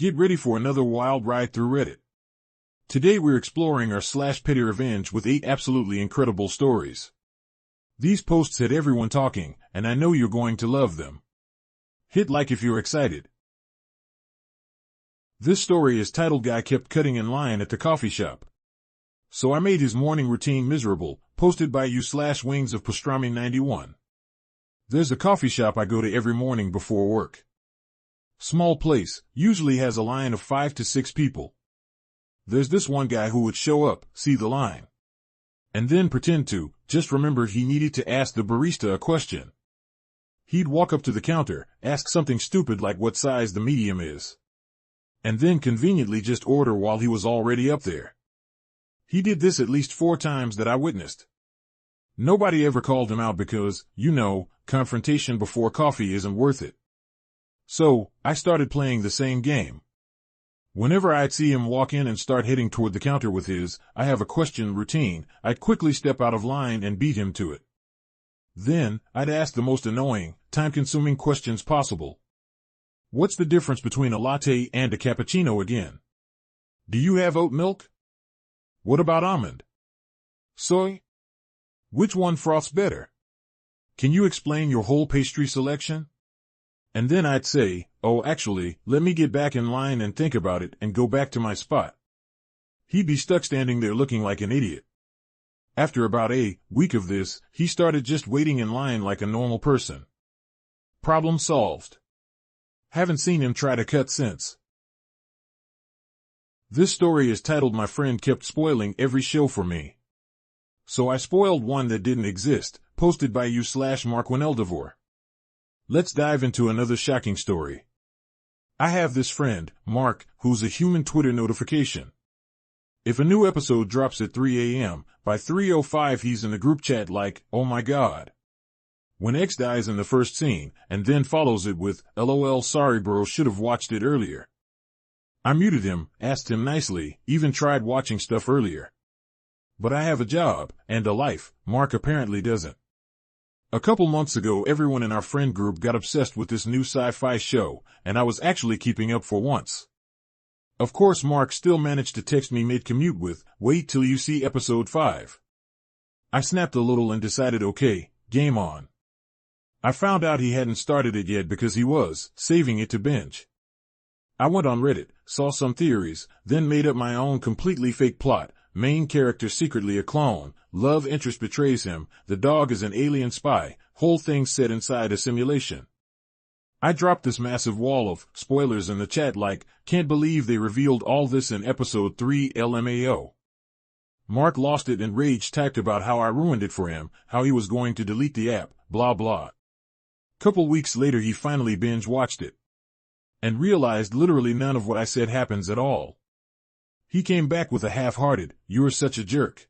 Get ready for another wild ride through Reddit. Today we're exploring our /Pettyrevenge with 8 absolutely incredible stories. These posts had everyone talking, and I know you're going to love them. Hit like if you're excited. This story is titled "Guy Kept Cutting in Line at the Coffee Shop." So I made his morning routine miserable, posted by you/wings of pastrami 91. There's a coffee shop I go to every morning before work. Small place, usually has a line of 5 to 6 people. There's this one guy who would show up, see the line, and then pretend to just remember he needed to ask the barista a question. He'd walk up to the counter, ask something stupid like what size the medium is, and then conveniently just order while he was already up there. He did this at least 4 times that I witnessed. Nobody ever called him out because, confrontation before coffee isn't worth it. So, I started playing the same game. Whenever I'd see him walk in and start heading toward the counter with his "I have a question" routine, I'd quickly step out of line and beat him to it. Then, I'd ask the most annoying, time-consuming questions possible. What's the difference between a latte and a cappuccino again? Do you have oat milk? What about almond? Soy? Which one froths better? Can you explain your whole pastry selection? And then I'd say, "Oh, actually, let me get back in line and think about it," and go back to my spot. He'd be stuck standing there looking like an idiot. After about a week of this, he started just waiting in line like a normal person. Problem solved. Haven't seen him try to cut since. This story is titled "My Friend Kept Spoiling Every Show for Me." So I spoiled one that didn't exist, posted by you/Mark Let's dive into another shocking story. I have this friend, Mark, who's a human Twitter notification. If a new episode drops at 3 a.m., by 3:05 he's in the group chat like, "Oh my god." When X dies in the first scene, and then follows it with, "LOL, sorry bro, should've watched it earlier." I muted him, asked him nicely, even tried watching stuff earlier. But I have a job, and a life. Mark apparently doesn't. A couple months ago everyone in our friend group got obsessed with this new sci-fi show, and I was actually keeping up for once. Of course Mark still managed to text me mid-commute with, "Wait till you see episode 5. I snapped a little and decided okay, game on. I found out he hadn't started it yet because he was saving it to binge. I went on Reddit, saw some theories, then made up my own completely fake plot. Main character secretly a clone, love interest betrays him, the dog is an alien spy, whole thing set inside a simulation. I dropped this massive wall of spoilers in the chat like, "Can't believe they revealed all this in episode 3 LMAO. Mark lost it and rage typed about how I ruined it for him, how he was going to delete the app, blah blah. Couple weeks later he finally binge watched it. And realized literally none of what I said happens at all. He came back with a half-hearted, "You're such a jerk."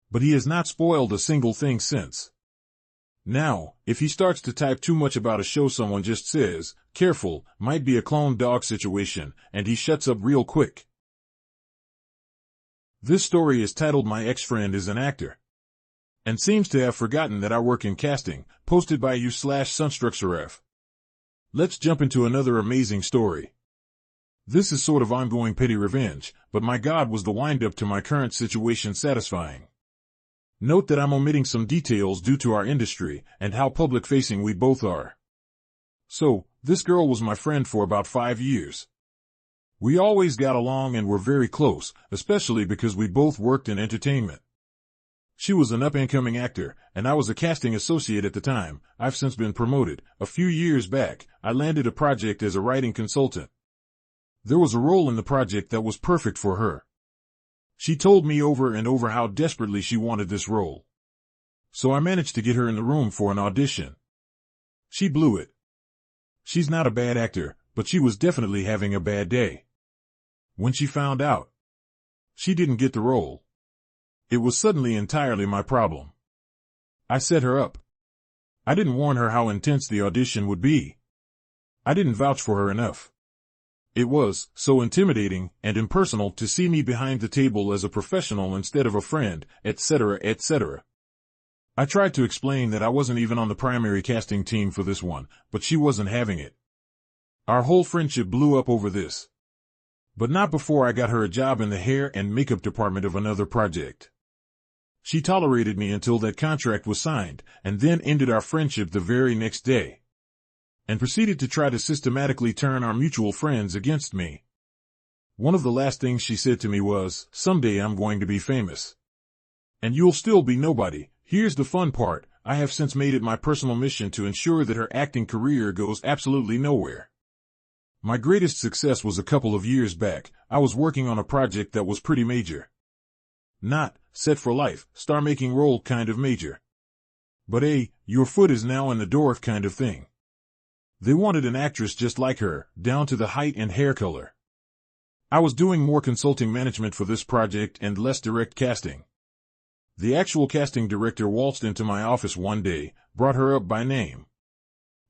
But he has not spoiled a single thing since. Now, if he starts to type too much about a show someone just says, "Careful, might be a clone dog situation," and he shuts up real quick. This story is titled "My Ex-Friend is an Actor," and seems to have forgotten that I work in casting, posted by you/Sunstructuref. Let's jump into another amazing story. This is sort of ongoing petty revenge, but my god was the wind-up to my current situation satisfying. Note that I'm omitting some details due to our industry, and how public-facing we both are. So, this girl was my friend for about 5 years. We always got along and were very close, especially because we both worked in entertainment. She was an up-and-coming actor, and I was a casting associate at the time. I've since been promoted. A few years back, I landed a project as a writing consultant. There was a role in the project that was perfect for her. She told me over and over how desperately she wanted this role. So I managed to get her in the room for an audition. She blew it. She's not a bad actor, but she was definitely having a bad day. When she found out she didn't get the role, it was suddenly entirely my problem. I set her up. I didn't warn her how intense the audition would be. I didn't vouch for her enough. It was so intimidating and impersonal to see me behind the table as a professional instead of a friend, etc., etc. I tried to explain that I wasn't even on the primary casting team for this one, but she wasn't having it. Our whole friendship blew up over this. But not before I got her a job in the hair and makeup department of another project. She tolerated me until that contract was signed, and then ended our friendship the very next day. And proceeded to try to systematically turn our mutual friends against me. One of the last things she said to me was, "Someday I'm going to be famous. And you'll still be nobody." Here's the fun part, I have since made it my personal mission to ensure that her acting career goes absolutely nowhere. My greatest success was a couple of years back. I was working on a project that was pretty major. Not set for life, star-making role kind of major. But your foot is now in the door kind of thing. They wanted an actress just like her, down to the height and hair color. I was doing more consulting management for this project and less direct casting. The actual casting director waltzed into my office one day, brought her up by name,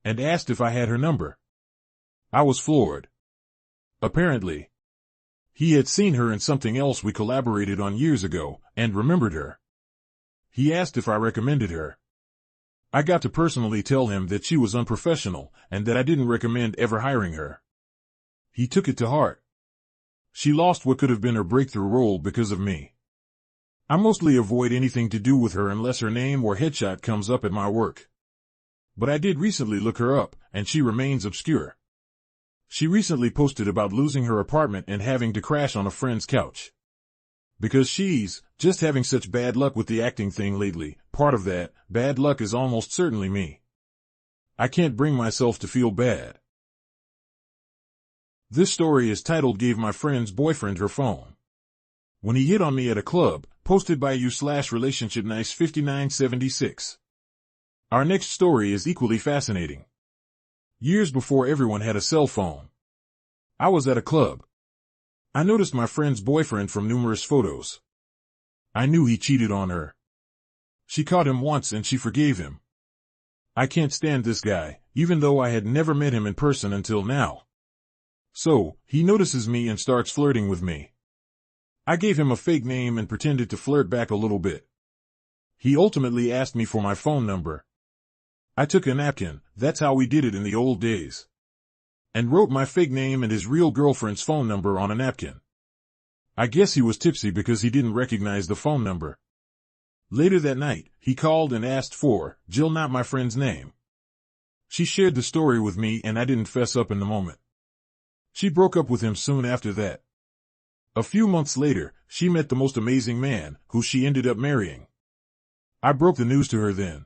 and asked if I had her number. I was floored. Apparently, he had seen her in something else we collaborated on years ago, and remembered her. He asked if I recommended her. I got to personally tell him that she was unprofessional, and that I didn't recommend ever hiring her. He took it to heart. She lost what could have been her breakthrough role because of me. I mostly avoid anything to do with her unless her name or headshot comes up at my work. But I did recently look her up, and she remains obscure. She recently posted about losing her apartment and having to crash on a friend's couch. Because she's just having such bad luck with the acting thing lately. Part of that bad luck is almost certainly me. I can't bring myself to feel bad. This story is titled "Gave My Friend's Boyfriend Her Phone When He Hit on Me at a Club," posted by you/relationship nice 5976. Our next story is equally fascinating. Years before everyone had a cell phone, I was at a club. I noticed my friend's boyfriend from numerous photos. I knew he cheated on her. She caught him once and she forgave him. I can't stand this guy, even though I had never met him in person until now. So, he notices me and starts flirting with me. I gave him a fake name and pretended to flirt back a little bit. He ultimately asked me for my phone number. I took a napkin, that's how we did it in the old days, and wrote my fake name and his real girlfriend's phone number on a napkin. I guess he was tipsy because he didn't recognize the phone number. Later that night, he called and asked for Jill, not my friend's name. She shared the story with me and I didn't fess up in the moment. She broke up with him soon after that. A few months later, she met the most amazing man, who she ended up marrying. I broke the news to her then.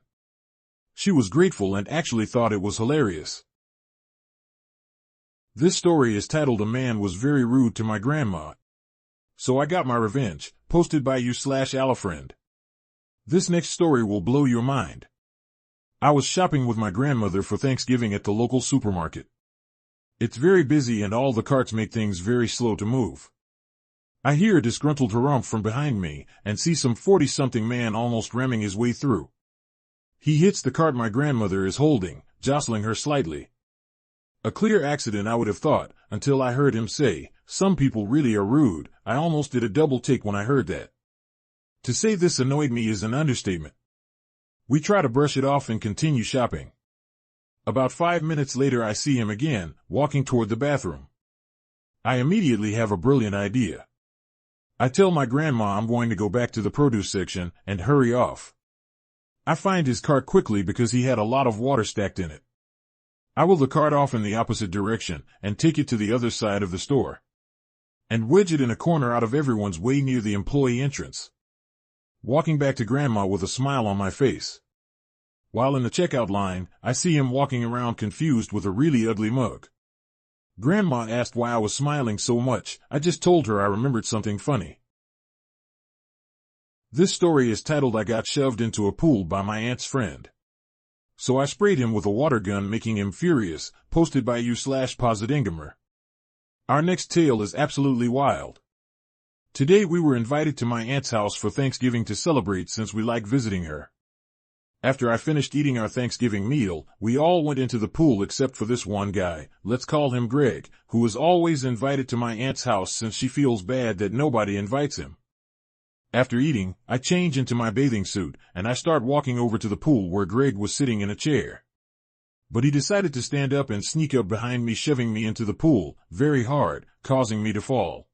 She was grateful and actually thought it was hilarious. This story is titled "A Man Was Very Rude to My Grandma, So I Got My Revenge," posted by you/Alafriend. This next story will blow your mind. I was shopping with my grandmother for Thanksgiving at the local supermarket. It's very busy and all the carts make things very slow to move. I hear a disgruntled harumph from behind me and see some 40-something man almost ramming his way through. He hits the cart my grandmother is holding, jostling her slightly. A clear accident, I would have thought, until I heard him say, "Some people really are rude." I almost did a double take when I heard that. To say this annoyed me is an understatement. We try to brush it off and continue shopping. About 5 minutes later I see him again, walking toward the bathroom. I immediately have a brilliant idea. I tell my grandma I'm going to go back to the produce section and hurry off. I find his cart quickly because he had a lot of water stacked in it. I wheel the cart off in the opposite direction and take it to the other side of the store, and wedge it in a corner out of everyone's way near the employee entrance. Walking back to Grandma with a smile on my face. While in the checkout line, I see him walking around confused with a really ugly mug. Grandma asked why I was smiling so much. I just told her I remembered something funny. This story is titled "I Got Shoved into a Pool by My Aunt's Friend, So I Sprayed Him with a Water Gun, Making Him Furious," posted by you/Positingamer. Our next tale is absolutely wild. Today we were invited to my aunt's house for Thanksgiving to celebrate since we like visiting her. After I finished eating our Thanksgiving meal, we all went into the pool except for this one guy, let's call him Greg, who is always invited to my aunt's house since she feels bad that nobody invites him. After eating, I change into my bathing suit, and I start walking over to the pool where Greg was sitting in a chair. But he decided to stand up and sneak up behind me, shoving me into the pool very hard, causing me to fall.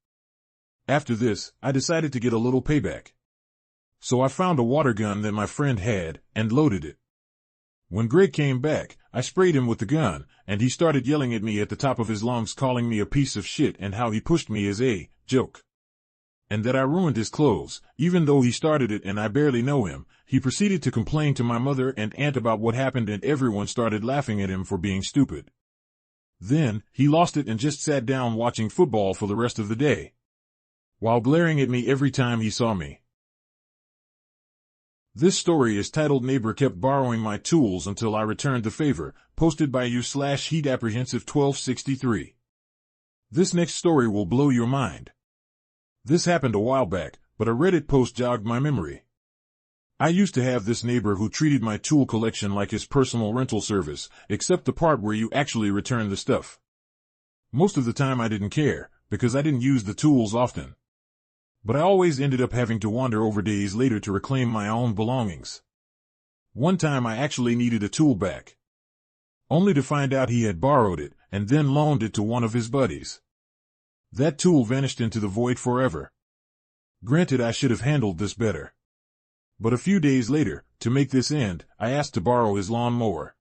After this, I decided to get a little payback. So I found a water gun that my friend had and loaded it. When Greg came back, I sprayed him with the gun, and he started yelling at me at the top of his lungs, calling me a piece of shit and how he pushed me as a joke. And that I ruined his clothes. Even though he started it and I barely know him, he proceeded to complain to my mother and aunt about what happened, and everyone started laughing at him for being stupid. Then, he lost it and just sat down watching football for the rest of the day, while glaring at me every time he saw me. This story is titled "Neighbor Kept Borrowing My Tools Until I Returned the Favor," posted by you/Heat Apprehensive 1263. This next story will blow your mind. This happened a while back, but a Reddit post jogged my memory. I used to have this neighbor who treated my tool collection like his personal rental service, except the part where you actually return the stuff. Most of the time I didn't care, because I didn't use the tools often. But I always ended up having to wander over days later to reclaim my own belongings. One time I actually needed a tool back, only to find out he had borrowed it and then loaned it to one of his buddies. That tool vanished into the void forever. Granted, I should have handled this better. But a few days later, to make this end, I asked to borrow his lawnmower.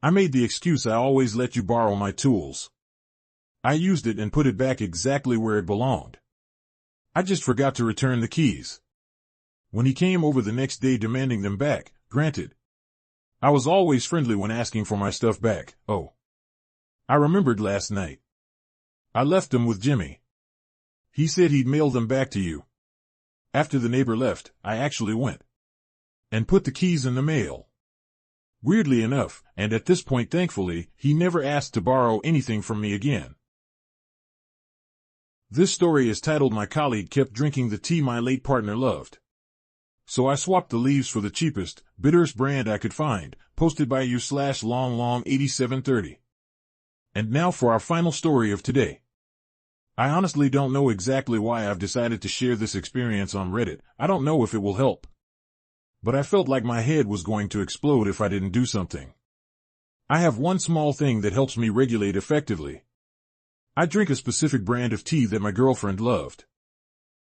I made the excuse, "I always let you borrow my tools." I used it and put it back exactly where it belonged. I just forgot to return the keys. When he came over the next day demanding them back, granted, I was always friendly when asking for my stuff back. Oh, I remembered last night. I left them with Jimmy. He said he'd mail them back to you. After the neighbor left, I actually went and put the keys in the mail. Weirdly enough, and at this point thankfully, he never asked to borrow anything from me again. This story is titled "My Colleague Kept Drinking the Tea My Late Partner Loved, So I Swapped the Leaves for the Cheapest, Bitterest Brand I Could Find," posted by you/Longlong8730. And now for our final story of today. I honestly don't know exactly why I've decided to share this experience on Reddit. I don't know if it will help, but I felt like my head was going to explode if I didn't do something. I have one small thing that helps me regulate effectively. I drink a specific brand of tea that my girlfriend loved.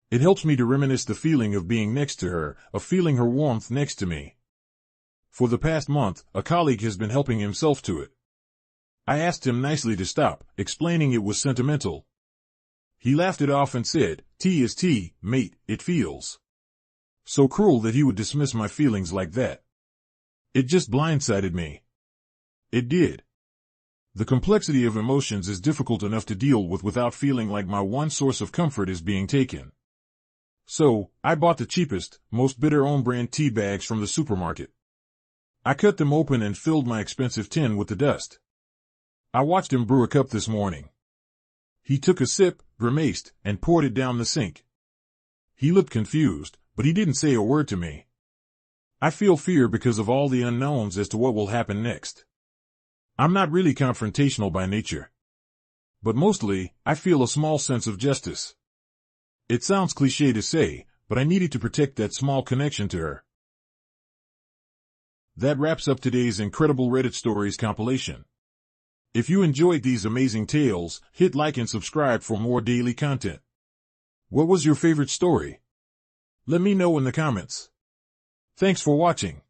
It helps me to reminisce the feeling of being next to her, of feeling her warmth next to me. For the past month, a colleague has been helping himself to it. I asked him nicely to stop, explaining it was sentimental. He laughed it off and said, "Tea is tea, mate, it feels." So cruel that he would dismiss my feelings like that. It just blindsided me. It did. The complexity of emotions is difficult enough to deal with without feeling like my one source of comfort is being taken. So, I bought the cheapest, most bitter own-brand tea bags from the supermarket. I cut them open and filled my expensive tin with the dust. I watched him brew a cup this morning. He took a sip, grimaced, and poured it down the sink. He looked confused, but he didn't say a word to me. I feel fear because of all the unknowns as to what will happen next. I'm not really confrontational by nature, but mostly, I feel a small sense of justice. It sounds cliché to say, but I needed to protect that small connection to her. That wraps up today's incredible Reddit stories compilation. If you enjoyed these amazing tales, hit like and subscribe for more daily content. What was your favorite story? Let me know in the comments. Thanks for watching.